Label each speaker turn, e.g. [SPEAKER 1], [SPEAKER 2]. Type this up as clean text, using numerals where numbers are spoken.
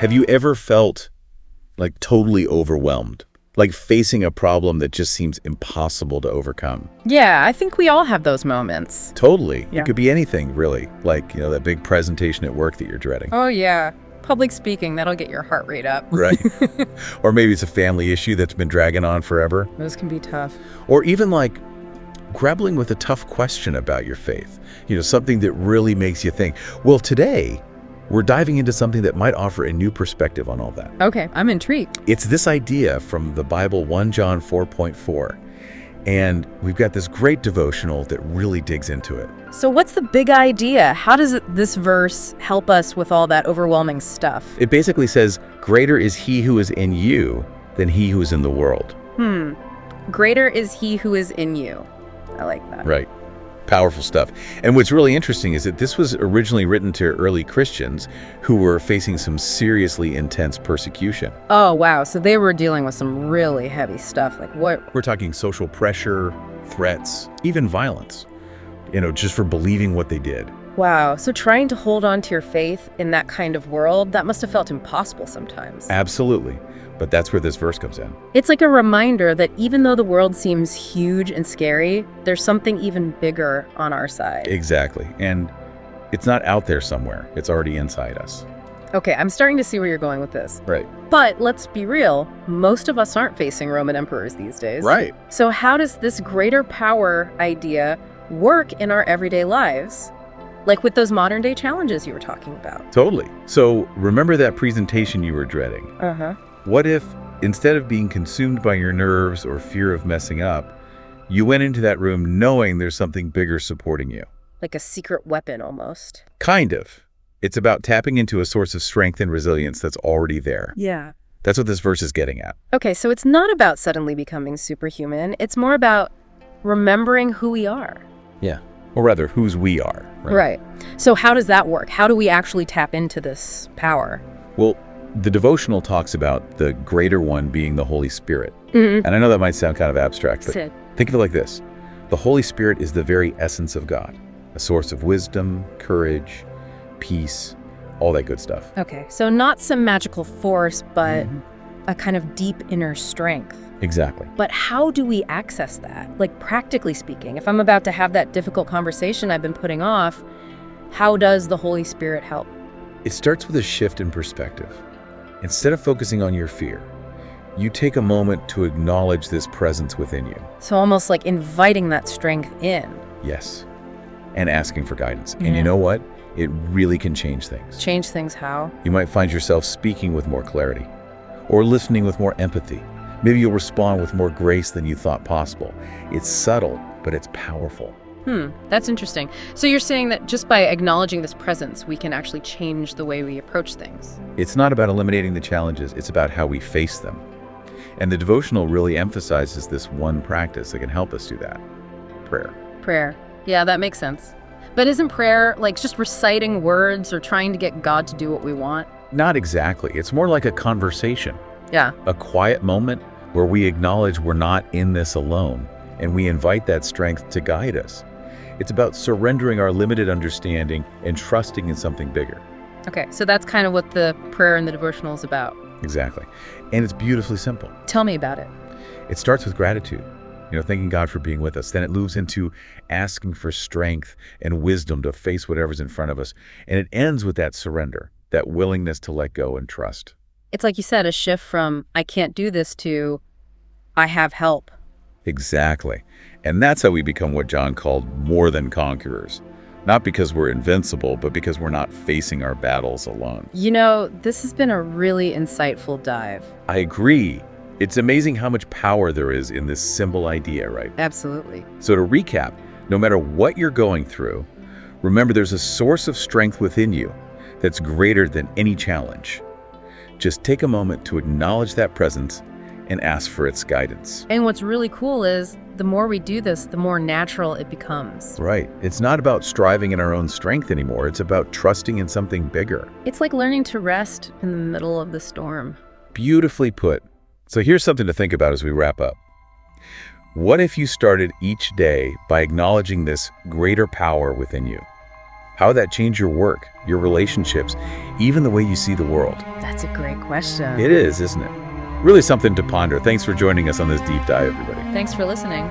[SPEAKER 1] Have you ever felt like totally overwhelmed? Like facing a problem that just seems impossible to overcome?
[SPEAKER 2] Yeah, I think we all have those moments.
[SPEAKER 1] Totally.
[SPEAKER 2] Yeah.
[SPEAKER 1] It could be anything, really. Like, that big presentation at work that you're dreading.
[SPEAKER 2] Oh, yeah. Public speaking, that'll get your heart rate up.
[SPEAKER 1] Right. Or maybe it's a family issue that's been dragging on forever.
[SPEAKER 2] Those can be tough.
[SPEAKER 1] Or even like grappling with a tough question about your faith. Something that really makes you think. Well, today, we're diving into something that might offer a new perspective on all that.
[SPEAKER 2] Okay, I'm intrigued.
[SPEAKER 1] It's this idea from the Bible, 1 John 4.4. And we've got this great devotional that really digs into it.
[SPEAKER 2] So what's the big idea? How does this verse help us with all that overwhelming stuff?
[SPEAKER 1] It basically says, greater is he who is in you than he who is in the world.
[SPEAKER 2] Greater is he who is in you. I like that.
[SPEAKER 1] Right. Powerful stuff. And what's really interesting is that this was originally written to early Christians who were facing some seriously intense persecution.
[SPEAKER 2] Oh, wow. So they were dealing with some really heavy stuff. Like what?
[SPEAKER 1] We're talking social pressure, threats, even violence, just for believing what they did.
[SPEAKER 2] Wow. So trying to hold on to your faith in that kind of world, that must have felt impossible sometimes.
[SPEAKER 1] Absolutely. But that's where this verse comes in.
[SPEAKER 2] It's like a reminder that even though the world seems huge and scary, there's something even bigger on our side.
[SPEAKER 1] Exactly. And it's not out there somewhere. It's already inside us.
[SPEAKER 2] Okay, I'm starting to see where you're going with this.
[SPEAKER 1] Right.
[SPEAKER 2] But let's be real, most of us aren't facing Roman emperors these days.
[SPEAKER 1] Right.
[SPEAKER 2] So how does this greater power idea work in our everyday lives? Like with those modern day challenges you were talking about.
[SPEAKER 1] Totally. So remember that presentation you were dreading?
[SPEAKER 2] Uh-huh.
[SPEAKER 1] What if, instead of being consumed by your nerves or fear of messing up, you went into that room knowing there's something bigger supporting you?
[SPEAKER 2] Like a secret weapon, almost.
[SPEAKER 1] Kind of. It's about tapping into a source of strength and resilience that's already there.
[SPEAKER 2] Yeah.
[SPEAKER 1] That's what this verse is getting at.
[SPEAKER 2] Okay, so it's not about suddenly becoming superhuman. It's more about remembering who we are.
[SPEAKER 1] Yeah. Or rather, whose we are.
[SPEAKER 2] Right. So how does that work? How do we actually tap into this power?
[SPEAKER 1] Well, the devotional talks about the greater one being the Holy Spirit.
[SPEAKER 2] Mm-hmm.
[SPEAKER 1] And I know that might sound kind of abstract, but
[SPEAKER 2] Sid.
[SPEAKER 1] think of it like this. The Holy Spirit is the very essence of God, a source of wisdom, courage, peace, all that good stuff.
[SPEAKER 2] Okay, so not some magical force, but a kind of deep inner strength.
[SPEAKER 1] Exactly.
[SPEAKER 2] But how do we access that? Like practically speaking, if I'm about to have that difficult conversation I've been putting off, how does the Holy Spirit help?
[SPEAKER 1] It starts with a shift in perspective. Instead of focusing on your fear, you take a moment to acknowledge this presence within you.
[SPEAKER 2] So almost like inviting that strength in.
[SPEAKER 1] Yes. And asking for guidance. And
[SPEAKER 2] Yeah.
[SPEAKER 1] you know what? It really can change things.
[SPEAKER 2] Change things how?
[SPEAKER 1] You might find yourself speaking with more clarity or listening with more empathy. Maybe you'll respond with more grace than you thought possible. It's subtle, but it's powerful.
[SPEAKER 2] That's interesting. So you're saying that just by acknowledging this presence, we can actually change the way we approach things.
[SPEAKER 1] It's not about eliminating the challenges, it's about how we face them. And the devotional really emphasizes this one practice that can help us do that. Prayer.
[SPEAKER 2] Prayer. Yeah, that makes sense. But isn't prayer like just reciting words or trying to get God to do what we want?
[SPEAKER 1] Not exactly. It's more like a conversation.
[SPEAKER 2] Yeah.
[SPEAKER 1] A quiet moment where we acknowledge we're not in this alone, and we invite that strength to guide us. It's about surrendering our limited understanding and trusting in something bigger.
[SPEAKER 2] Okay, so that's kind of what the prayer and the devotional is about.
[SPEAKER 1] Exactly. And it's beautifully simple.
[SPEAKER 2] Tell me about it.
[SPEAKER 1] It starts with gratitude, thanking God for being with us. Then it moves into asking for strength and wisdom to face whatever's in front of us. And it ends with that surrender, that willingness to let go and trust.
[SPEAKER 2] It's like you said, a shift from I can't do this to I have help.
[SPEAKER 1] Exactly. And that's how we become what John called more than conquerors. Not because we're invincible, but because we're not facing our battles alone.
[SPEAKER 2] This has been a really insightful dive.
[SPEAKER 1] I agree. It's amazing how much power there is in this simple idea, right?
[SPEAKER 2] Absolutely.
[SPEAKER 1] So to recap, no matter what you're going through, remember there's a source of strength within you that's greater than any challenge. Just take a moment to acknowledge that presence and ask for its guidance.
[SPEAKER 2] And what's really cool is the more we do this, the more natural it becomes.
[SPEAKER 1] Right. It's not about striving in our own strength anymore. It's about trusting in something bigger.
[SPEAKER 2] It's like learning to rest in the middle of the storm.
[SPEAKER 1] Beautifully put. So here's something to think about as we wrap up. What if you started each day by acknowledging this greater power within you? How would that change your work, your relationships, even the way you see the world?
[SPEAKER 2] That's a great question.
[SPEAKER 1] It is, isn't it? Really something to ponder. Thanks for joining us on this deep dive, everybody.
[SPEAKER 2] Thanks for listening.